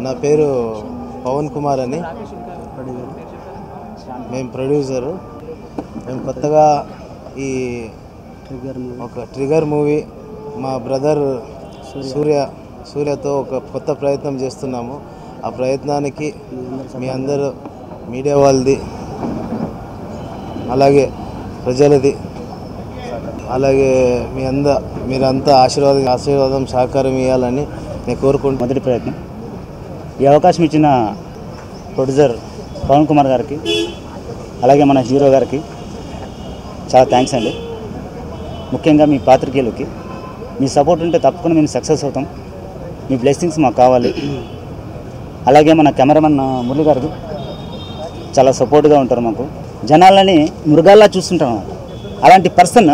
నా పేరు పవన్ కుమార్ అని, మేము ప్రొడ్యూసరు. మేము కొత్తగా ఈ ఒక ట్రిగర్ మూవీ మా బ్రదర్ సూర్యతో ఒక కొత్త ప్రయత్నం చేస్తున్నాము. ఆ ప్రయత్నానికి మీ అందరూ మీడియా వాళ్ళది, అలాగే ప్రజలది, అలాగే మీరంతా ఆశీర్వాదం సహకారం ఇవ్వాలని నేను కోరుకుంటున్నాను. మొదటి ప్రయత్నం ఈ అవకాశం ఇచ్చిన ప్రొడ్యూసర్ పవన్ కుమార్ గారికి, అలాగే మన హీరో గారికి చాలా థ్యాంక్స్ అండి. ముఖ్యంగా మీ పాత్రికేయులకి మీ సపోర్ట్ ఉంటే తప్పకుండా మేము సక్సెస్ అవుతాం. మీ బ్లెస్సింగ్స్ మాకు కావాలి. అలాగే మన కెమెరామెన్ మురళి గారు చాలా సపోర్ట్గా ఉంటారు. మాకు జనాలని మృగాల్లా చూస్తుంటాం. అలాంటి పర్సన్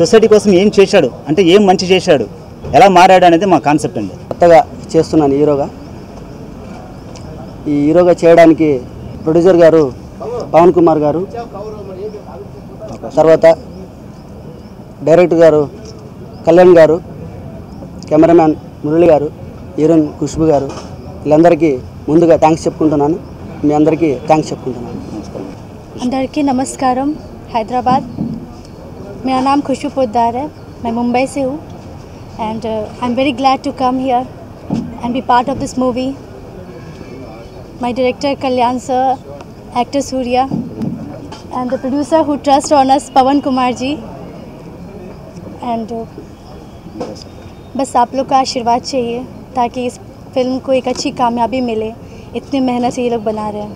సొసైటీ కోసం ఏం చేశాడు, అంటే ఏం మంచి చేశాడు, ఎలా మారాడు అనేది మా కాన్సెప్ట్ అండి. కొత్తగా చేస్తున్నాను ఈ హీరోగా చేయడానికి ప్రొడ్యూసర్ గారు పవన్ కుమార్ గారు, తర్వాత డైరెక్టర్ గారు కళ్యాణ్ గారు, కెమెరామ్యాన్ మురళి గారు, హీరోయిన్ ఖుష్బు గారు, వీళ్ళందరికీ ముందుగా థ్యాంక్స్ చెప్పుకుంటున్నాను. మీ అందరికీ థ్యాంక్స్ చెప్పుకుంటున్నాను. अंदरिकी नमस्कारम। हैदराबाद, मेरा नाम खुशबू पोद्दार है, मैं मुंबई से हूँ and I am very glad to come here and be part of this movie. My director Kalyan sir, actor Suriya and the producer who trust on us Pawan Kumar ji. And बस आप लोग का आशीर्वाद चाहिए ताकि इस फिल्म को एक अच्छी कामयाबी मिले. इतनी मेहनत से ये लोग बना रहे हैं.